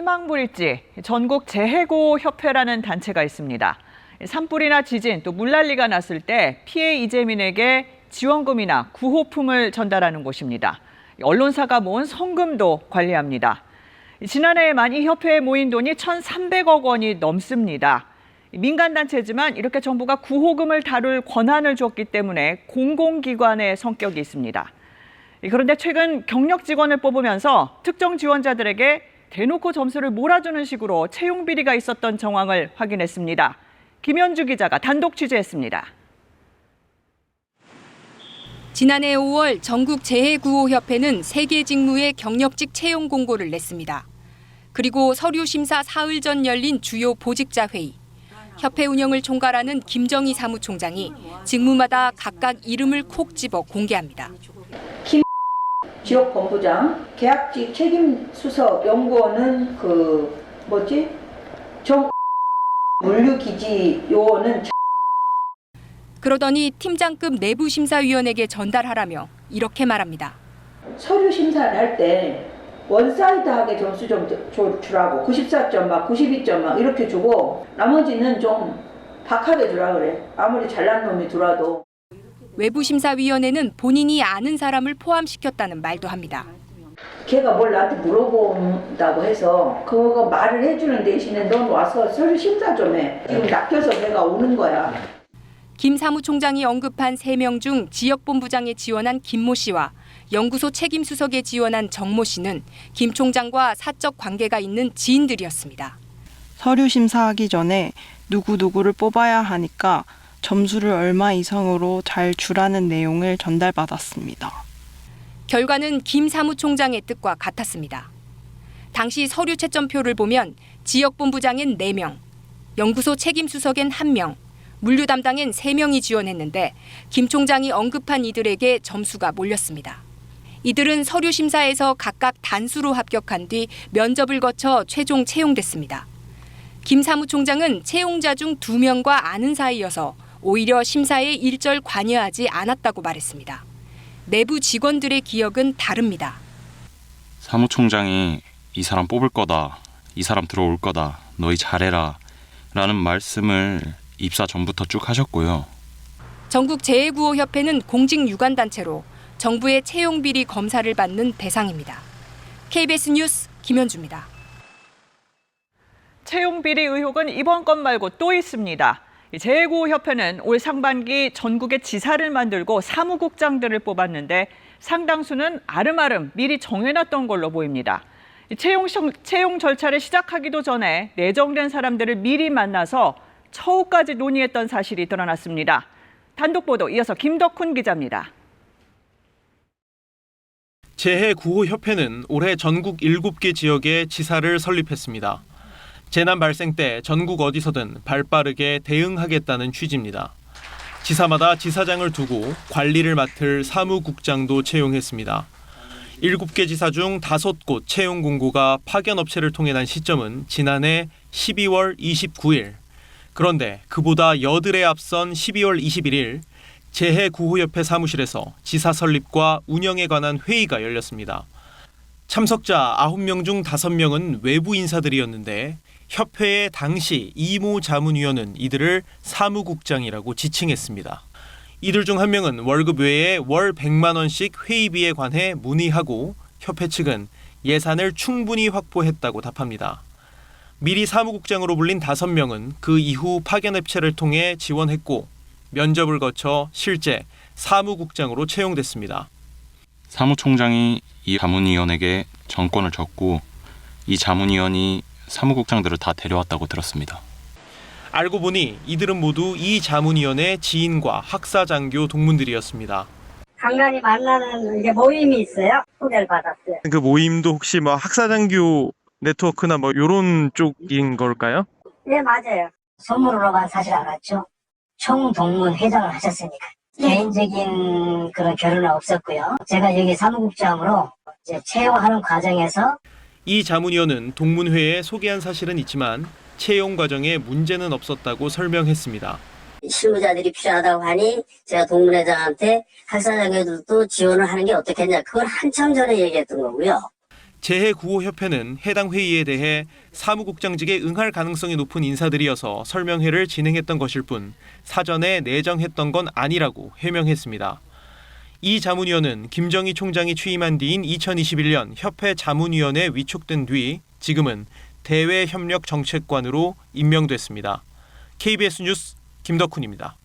희망부릴지 전국 재해구호 협회라는 단체가 있습니다. 산불이나 지진 또 물난리가 났을 때 피해 이재민에게 지원금이나 구호품을 전달하는 곳입니다. 언론사가 모은 성금도 관리합니다. 지난해에만 이 협회에 모인 돈이 1,300억 원이 넘습니다. 민간단체지만 이렇게 정부가 구호금을 다룰 권한을 줬기 때문에 공공기관의 성격이 있습니다. 그런데 최근 경력 직원을 뽑으면서 특정 지원자들에게 대놓고 점수를 몰아주는 식으로 채용 비리가 있었던 정황을 확인했습니다. 김현주 기자가 단독 취재했습니다. 지난해 5월 전국재해구호협회는 3개 직무의 경력직 채용 공고를 냈습니다. 그리고 서류 심사 사흘 전 열린 주요 보직자 회의. 협회 운영을 총괄하는 김정희 사무총장이 직무마다 각각 이름을 콕 집어 공개합니다. 지역본부장, 계약직 책임수석 연구원은 물류기지 요원은 그러더니 팀장급 내부심사위원에게 전달하라며 이렇게 말합니다. 서류 심사를 할 때 원사이드하게 점수 좀 주라고 94점 막 92점 막 이렇게 주고 나머지는 좀 박하게 주라 그래. 아무리 잘난 놈이 들어와도. 외부심사위원회는 본인이 아는 사람을 포함시켰다는 말도 합니다. 걔가 뭘 나한테 물어본다고 해서 그거 말을 해주는 대신에 넌 와서 서류 심사 좀 해. 지금 낚여서 걔가 오는 거야. 김 사무총장이 언급한 3명 중 지역본부장에 지원한 김모 씨와 연구소 책임수석에 지원한 정모 씨는 김 총장과 사적 관계가 있는 지인들이었습니다. 서류 심사하기 전에 누구누구를 뽑아야 하니까 점수를 얼마 이상으로 잘 주라는 내용을 전달받았습니다. 결과는 김 사무총장의 뜻과 같았습니다. 당시 서류 채점표를 보면 지역본부장엔 4명, 연구소 책임수석엔 1명, 물류 담당엔 3명이 지원했는데 김 총장이 언급한 이들에게 점수가 몰렸습니다. 이들은 서류 심사에서 각각 단수로 합격한 뒤 면접을 거쳐 최종 채용됐습니다. 김 사무총장은 채용자 중 2명과 아는 사이여서 오히려 심사에 일절 관여하지 않았다고 말했습니다. 내부 직원들의 기억은 다릅니다. 사무총장이 이 사람 뽑을 거다, 이 사람 들어올 거다, 너희 잘해라 라는 말씀을 입사 전부터 쭉 하셨고요. 전국재해구호협회는 공직유관단체로 정부의 채용비리 검사를 받는 대상입니다. KBS 뉴스 김현주입니다. 채용비리 의혹은 이번 건 말고 또 있습니다. 재해구호협회는 올 상반기 전국의 지사를 만들고 사무국장들을 뽑았는데 상당수는 아름아름 미리 정해놨던 걸로 보입니다. 채용 절차를 시작하기도 전에 내정된 사람들을 미리 만나서 처우까지 논의했던 사실이 드러났습니다. 단독 보도 이어서 김덕훈 기자입니다. 재해구호협회는 올해 전국 7개 지역에 지사를 설립했습니다. 재난 발생 때 전국 어디서든 발빠르게 대응하겠다는 취지입니다. 지사마다 지사장을 두고 관리를 맡을 사무국장도 채용했습니다. 7개 지사 중 5곳 채용 공고가 파견 업체를 통해 난 시점은 지난해 12월 29일. 그런데 그보다 여들에 앞선 12월 21일 재해구호협회 사무실에서 지사 설립과 운영에 관한 회의가 열렸습니다. 참석자 9명 중 5명은 외부 인사들이었는데 협회의 당시 이모 자문위원은 이들을 사무국장이라고 지칭했습니다. 이들 중 한 명은 월급 외에 월 100만 원씩 회의비에 관해 문의하고 협회 측은 예산을 충분히 확보했다고 답합니다. 미리 사무국장으로 불린 5명은 그 이후 파견 업체를 통해 지원했고 면접을 거쳐 실제 사무국장으로 채용됐습니다. 사무총장이 이 자문위원에게 정권을 줬고 이 자문위원이 사무국장들을 다 데려왔다고 들었습니다. 알고 보니 이들은 모두 이 자문위원의 지인과 학사장교 동문들이었습니다. 간간히 만나는 이제 모임이 있어요. 소개를 받았어요. 그 모임도 혹시 학사장교 네트워크나 이런 쪽인 걸까요? 네, 맞아요. 선물로만 사실 알았죠. 총동문 회장을 하셨으니까. 개인적인 그런 결혼은 없었고요. 제가 여기 사무국장으로 이제 채용하는 과정에서 이 자문위원은 동문회에 소개한 사실은 있지만 채용 과정에 문제는 없었다고 설명했습니다. 실무자들이 필요하다고 하니 제가 동문회장한테 학사장교들도 지원을 하는 게 어떻겠냐. 그걸 한참 전에 얘기했던 거고요. 재해구호협회는 해당 회의에 대해 사무국장직에 응할 가능성이 높은 인사들이어서 설명회를 진행했던 것일 뿐 사전에 내정했던 건 아니라고 해명했습니다. 이 자문위원은 김정희 총장이 취임한 뒤인 2021년 협회 자문위원회에 위촉된 뒤 지금은 대외협력정책관으로 임명됐습니다. KBS 뉴스 김덕훈입니다.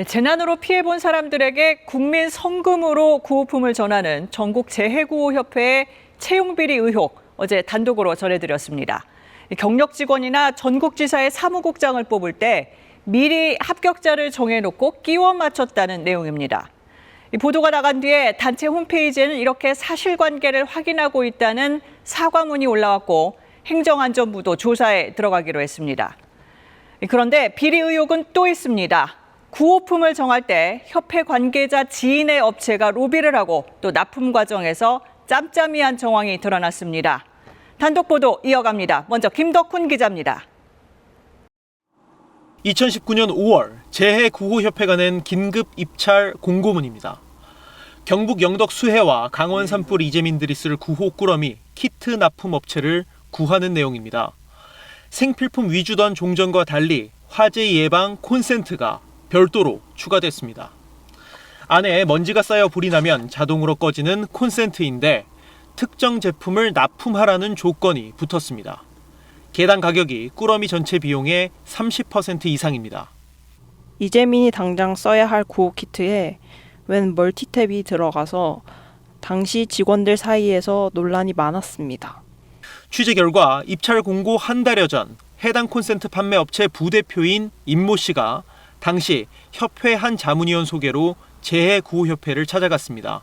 재난으로 피해본 사람들에게 국민 성금으로 구호품을 전하는 전국재해구호협회의 채용비리 의혹 어제 단독으로 전해드렸습니다. 경력 직원이나 전국지사의 사무국장을 뽑을 때 미리 합격자를 정해놓고 끼워 맞췄다는 내용입니다. 이 보도가 나간 뒤에 단체 홈페이지에는 이렇게 사실관계를 확인하고 있다는 사과문이 올라왔고 행정안전부도 조사에 들어가기로 했습니다. 그런데 비리 의혹은 또 있습니다. 구호품을 정할 때 협회 관계자 지인의 업체가 로비를 하고 또 납품 과정에서 짬짬이한 정황이 드러났습니다. 단독 보도 이어갑니다. 먼저 김덕훈 기자입니다. 2019년 5월 재해구호협회가 낸 긴급 입찰 공고문입니다. 경북 영덕 수해와 강원 산불 이재민들이 쓸 구호 꾸러미 키트 납품 업체를 구하는 내용입니다. 생필품 위주던 종전과 달리 화재 예방 콘센트가 별도로 추가됐습니다. 안에 먼지가 쌓여 불이 나면 자동으로 꺼지는 콘센트인데 특정 제품을 납품하라는 조건이 붙었습니다. 개당 가격이 꾸러미 전체 비용의 30% 이상입니다. 이재민이 당장 써야 할 구호 키트에 웬 멀티탭이 들어가서 당시 직원들 사이에서 논란이 많았습니다. 취재 결과 입찰 공고 한 달여 전 해당 콘센트 판매 업체 부대표인 임모 씨가 당시 협회 한 자문위원 소개로 재해구호협회를 찾아갔습니다.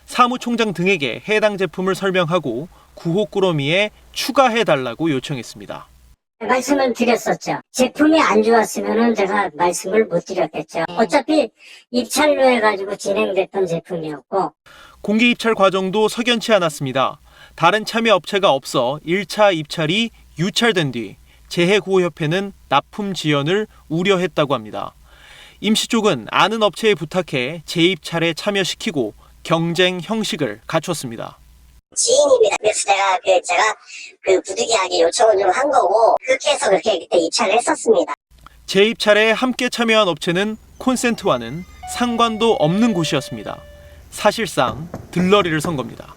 사무총장 등에게 해당 제품을 설명하고 구호 꾸러미에 추가해달라고 요청했습니다. 말씀을 드렸었죠. 제품이 안 좋았으면 제가 말씀을 못 드렸겠죠. 어차피 입찰로 해가지고 진행됐던 제품이었고. 공개 입찰 과정도 석연치 않았습니다. 다른 참여 업체가 없어 1차 입찰이 유찰된 뒤 재해구호협회는 납품 지연을 우려했다고 합니다. 임시 쪽은 아는 업체에 부탁해 재입찰에 참여시키고 경쟁 형식을 갖췄습니다. 지인입니다. 그래서 제가 부득이하게 요청을 좀 한 거고 그렇게 해서 그렇게 그때 입찰을 했었습니다. 재입찰에 함께 참여한 업체는 콘센트와는 상관도 없는 곳이었습니다. 사실상 들러리를 선 겁니다.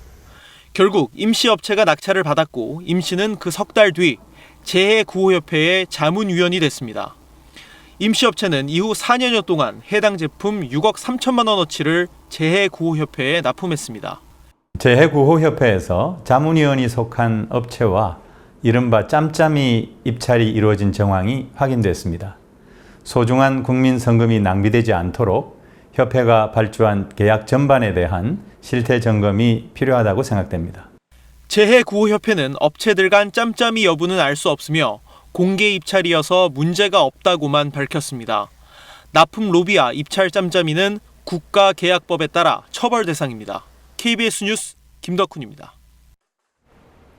결국 임시 업체가 낙찰을 받았고 임 씨는 그 석 달 뒤 재해구호협회의 자문위원이 됐습니다. 임시 업체는 이후 4년여 동안 해당 제품 6억 3천만 원어치를 재해구호협회에 납품했습니다. 재해구호협회에서 자문위원이 속한 업체와 이른바 짬짬이 입찰이 이루어진 정황이 확인됐습니다. 소중한 국민 성금이 낭비되지 않도록 협회가 발주한 계약 전반에 대한 실태 점검이 필요하다고 생각됩니다. 재해구호협회는 업체들 간 짬짬이 여부는 알 수 없으며 공개 입찰이어서 문제가 없다고만 밝혔습니다. 납품 로비와 입찰 짬짬이는 국가계약법에 따라 처벌 대상입니다. KBS 뉴스 김덕훈입니다.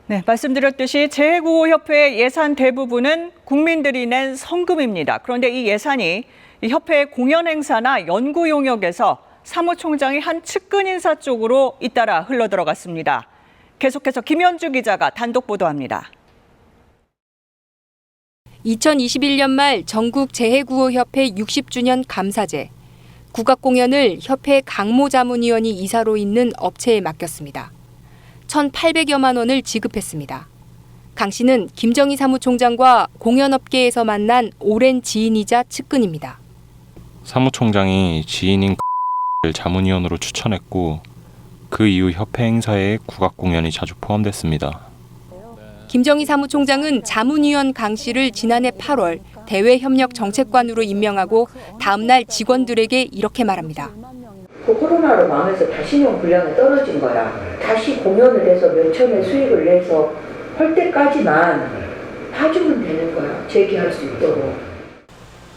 네, 말씀드렸듯이 재해구호협회의 예산 대부분은 국민들이 낸 성금입니다. 그런데 이 예산이 이 협회의 공연 행사나 연구 용역에서 사무총장이 한 측근 인사 쪽으로 잇따라 흘러들어갔습니다. 계속해서 김현주 기자가 단독 보도합니다. 2021년 말 전국 재해구호협회 60주년 감사제. 국악공연을 협회 강모 자문위원이 이사로 있는 업체에 맡겼습니다. 1,800여만 원을 지급했습니다. 강 씨는 김정희 사무총장과 공연업계에서 만난 오랜 지인이자 측근입니다. 사무총장이 지인인 를 자문위원으로 추천했고 그 이후 협회 행사에 국악공연이 자주 포함됐습니다. 김정희 사무총장은 자문위원 강 씨를 지난해 8월 대외협력정책관으로 임명하고 다음 날 직원들에게 이렇게 말합니다. 그 코로나로 망해서 다시 신용 분량이 떨어진 거야. 다시 공연을 해서 몇천의 수익을 내서 할 때까지만 봐주면 되는 거야. 재기할 수 있도록.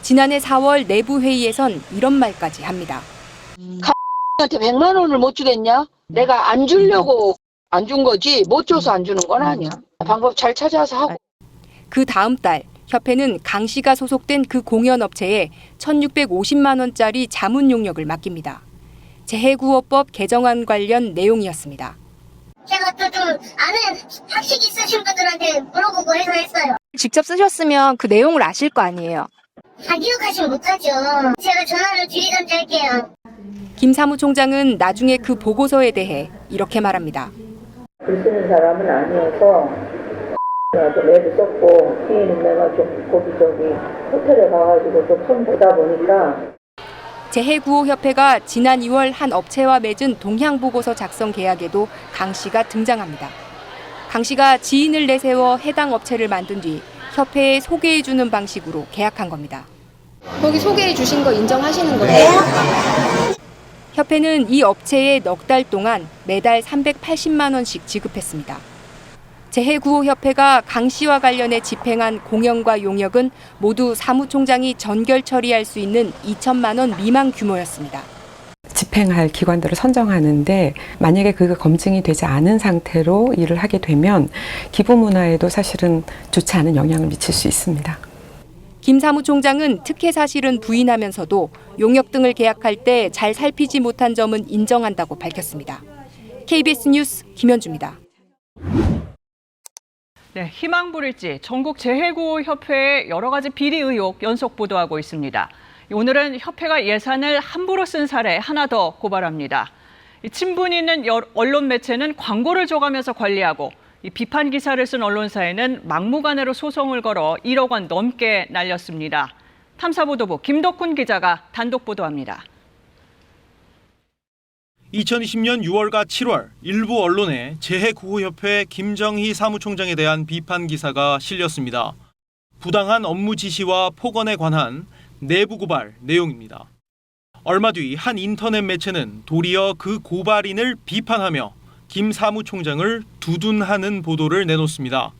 지난해 4월 내부 회의에선 이런 말까지 합니다. 한테 100만 원을 못 주겠냐? 내가 안 주려고 안 준 거지 못 줘서 안 주는 건 아니야. 방법 잘 찾아서 하고. 그 다음 달 협회는 강 씨가 소속된 그 공연업체에 1,650만 원짜리 자문 용역을 맡깁니다. 재해구호법 개정안 관련 내용이었습니다. 제가 또 좀 아는 학식 있으신 분들한테 물어보고 해서 했어요. 직접 쓰셨으면 그 내용을 아실 거 아니에요. 다 기억하시면 못하죠. 제가 전화를 드리던지 할게요. 김 사무총장은 나중에 그 보고서에 대해 이렇게 말합니다. 글 쓰는 사람은 아니어서 나도 메도 썼고 피해는 내가 좀 거기 호텔에 가가지고 좀 손 보다 보니까 재해구호협회가 지난 2월 한 업체와 맺은 동향보고서 작성 계약에도 강 씨가 등장합니다. 강 씨가 지인을 내세워 해당 업체를 만든 뒤 협회에 소개해주는 방식으로 계약한 겁니다. 거기 소개해 주신 거 인정하시는 거예요? 협회는 이 업체에 넉 달 동안 매달 380만 원씩 지급했습니다. 재해구호협회가 강 씨와 관련해 집행한 공연과 용역은 모두 사무총장이 전결 처리할 수 있는 2천만 원 미만 규모였습니다. 집행할 기관들을 선정하는데 만약에 그가 검증이 되지 않은 상태로 일을 하게 되면 기부 문화에도 사실은 좋지 않은 영향을 미칠 수 있습니다. 김 사무총장은 특혜 사실은 부인하면서도 용역 등을 계약할 때 잘 살피지 못한 점은 인정한다고 밝혔습니다. KBS 뉴스 김현주입니다. 네, 희망부릴지 전국 재해구호협회의 여러 가지 비리 의혹 연속 보도하고 있습니다. 오늘은 협회가 예산을 함부로 쓴 사례 하나 더 고발합니다. 친분이 있는 언론 매체는 광고를 줘가면서 관리하고 비판 기사를 쓴 언론사에는 막무가내로 소송을 걸어 1억 원 넘게 날렸습니다. 탐사보도부 김덕훈 기자가 단독 보도합니다. 2020년 6월과 7월 일부 언론에 재해구호협회 김정희 사무총장에 대한 비판 기사가 실렸습니다. 부당한 업무 지시와 폭언에 관한 내부 고발 내용입니다. 얼마 뒤 한 인터넷 매체는 도리어 그 고발인을 비판하며 김 사무총장을 두둔하는 보도를 내놓습니다.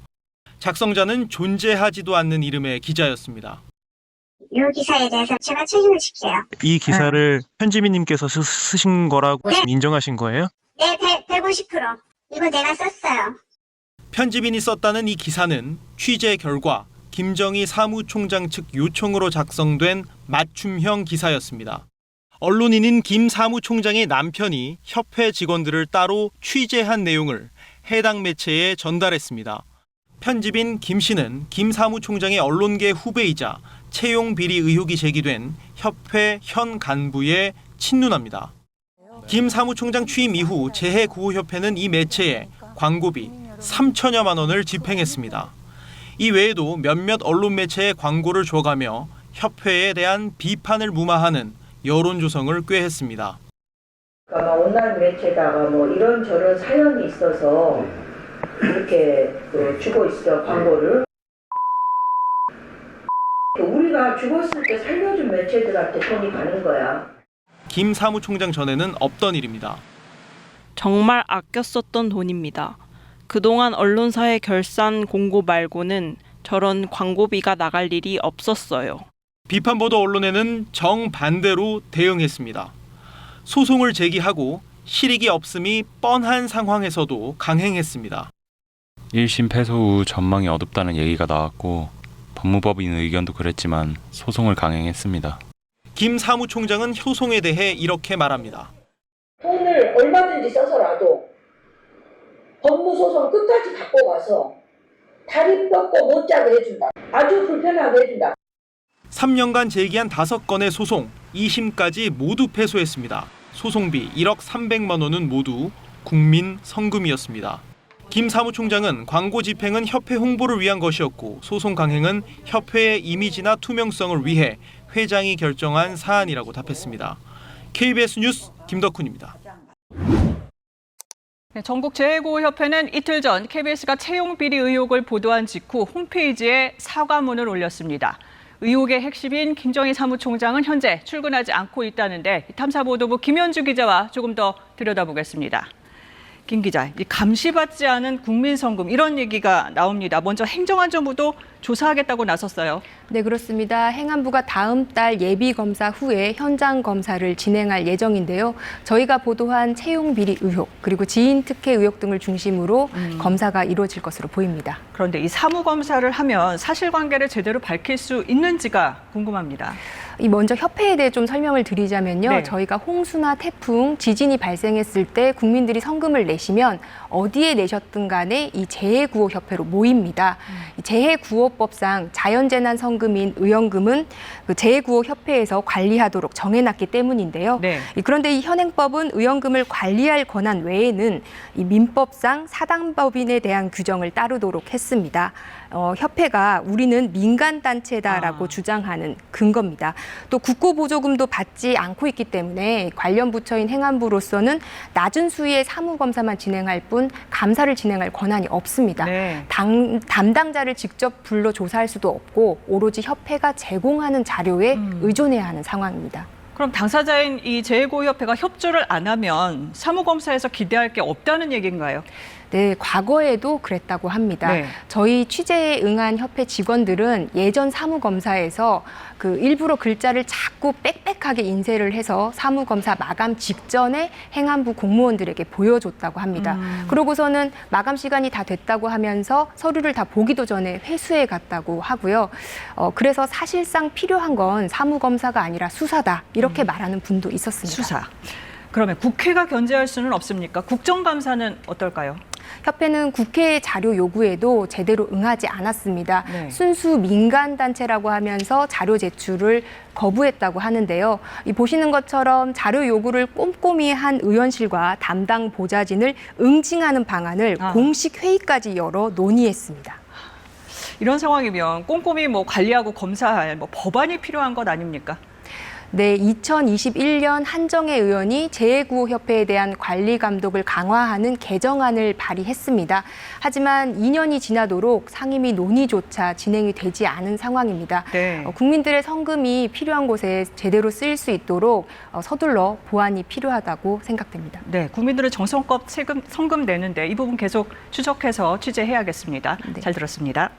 작성자는 존재하지도 않는 이름의 기자였습니다. 이 기사에 대해서 제가 책임을 질게요. 이 기사를 편집인님께서 쓰신 거라고 네. 인정하신 거예요? 네, 150%. 이거 내가 썼어요. 편집인이 썼다는 이 기사는 취재 결과 김정희 사무총장 측 요청으로 작성된 맞춤형 기사였습니다. 언론인인 김 사무총장의 남편이 협회 직원들을 따로 취재한 내용을 해당 매체에 전달했습니다. 편집인 김 씨는 김 사무총장의 언론계 후배이자 채용 비리 의혹이 제기된 협회 현 간부의 친누나입니다. 김 사무총장 취임 이후 재해구호협회는 이 매체에 광고비 3천여만 원을 집행했습니다. 이 외에도 몇몇 언론 매체에 광고를 줘가며 협회에 대한 비판을 무마하는 여론 조성을 꾀했습니다. 그러니까 온라인 매체다가 이런저런 사연이 있어서 이렇게 주고 있어 광고를. 우리가 죽었을 때 살려준 매체들한테 돈이 가는 거야. 김 사무총장 전에는 없던 일입니다. 정말 아껴 썼던 돈입니다. 그동안 언론사의 결산 공고 말고는 저런 광고비가 나갈 일이 없었어요. 비판 보도 언론에는 정반대로 대응했습니다. 소송을 제기하고 실익이 없음이 뻔한 상황에서도 강행했습니다. 1심 패소 후 전망이 어둡다는 얘기가 나왔고 법무법인 의견도 그랬지만 소송을 강행했습니다. 김 사무총장은 소송에 대해 이렇게 말합니다. 돈을 얼마든지 써서라도 법무소송 끝까지 갖고 가서 다리 뻗고 못 자게 해준다. 아주 불편하게 해준다. 3년간 제기한 5건의 소송, 2심까지 모두 패소했습니다. 소송비 1억 300만 원은 모두 국민 성금이었습니다. 김 사무총장은 광고 집행은 협회 홍보를 위한 것이었고 소송 강행은 협회의 이미지나 투명성을 위해 회장이 결정한 사안이라고 답했습니다. KBS 뉴스 김덕훈입니다. 전국 재해구호협회는 이틀 전 KBS가 채용 비리 의혹을 보도한 직후 홈페이지에 사과문을 올렸습니다. 의혹의 핵심인 김정희 사무총장은 현재 출근하지 않고 있다는데 탐사보도부 김현주 기자와 조금 더 들여다보겠습니다. 김 기자, 감시받지 않은 국민성금 이런 얘기가 나옵니다. 먼저 행정안전부도 조사하겠다고 나섰어요. 네, 그렇습니다. 행안부가 다음 달 예비검사 후에 현장 검사를 진행할 예정인데요. 저희가 보도한 채용 비리 의혹 그리고 지인 특혜 의혹 등을 중심으로 검사가 이루어질 것으로 보입니다. 그런데 이 사무검사를 하면 사실관계를 제대로 밝힐 수 있는지가 궁금합니다. 먼저 협회에 대해 좀 설명을 드리자면요. 네. 저희가 홍수나 태풍, 지진이 발생했을 때 국민들이 성금을 내시면 어디에 내셨든 간에 이 재해구호협회로 모입니다. 이 재해구호법상 자연재난 성금인 의원금은 그 재해구호협회에서 관리하도록 정해놨기 때문인데요. 네. 그런데 이 현행법은 의원금을 관리할 권한 외에는 이 민법상 사당법인에 대한 규정을 따르도록 했습니다. 협회가 우리는 민간단체다라고 주장하는 근거입니다. 또 국고보조금도 받지 않고 있기 때문에 관련 부처인 행안부로서는 낮은 수위의 사무검사만 진행할 뿐 감사를 진행할 권한이 없습니다. 네. 담당자를 직접 불러 조사할 수도 없고 오로지 협회가 제공하는 자료에 의존해야 하는 상황입니다. 그럼 당사자인 이 재해구호협회가 협조를 안 하면 사무검사에서 기대할 게 없다는 얘기인가요? 네, 과거에도 그랬다고 합니다. 네. 저희 취재에 응한 협회 직원들은 예전 사무검사에서 그 일부러 글자를 자꾸 빽빽하게 인쇄를 해서 사무검사 마감 직전에 행안부 공무원들에게 보여줬다고 합니다. 그러고서는 마감 시간이 다 됐다고 하면서 서류를 다 보기도 전에 회수해 갔다고 하고요. 그래서 사실상 필요한 건 사무검사가 아니라 수사다 이렇게 말하는 분도 있었습니다. 수사. 그러면 국회가 견제할 수는 없습니까? 국정감사는 어떨까요? 협회는 국회의 자료 요구에도 제대로 응하지 않았습니다. 네. 순수 민간단체라고 하면서 자료 제출을 거부했다고 하는데요. 보시는 것처럼 자료 요구를 꼼꼼히 한 의원실과 담당 보좌진을 응징하는 방안을 공식 회의까지 열어 논의했습니다. 이런 상황이면 꼼꼼히 관리하고 검사할 법안이 필요한 것 아닙니까? 네, 2021년 한정혜 의원이 재해구호협회에 대한 관리 감독을 강화하는 개정안을 발의했습니다. 하지만 2년이 지나도록 상임위 논의조차 진행이 되지 않은 상황입니다. 네. 국민들의 성금이 필요한 곳에 제대로 쓰일 수 있도록 서둘러 보완이 필요하다고 생각됩니다. 네, 국민들은 정성껏 성금 내는데 이 부분 계속 추적해서 취재해야겠습니다. 네. 잘 들었습니다.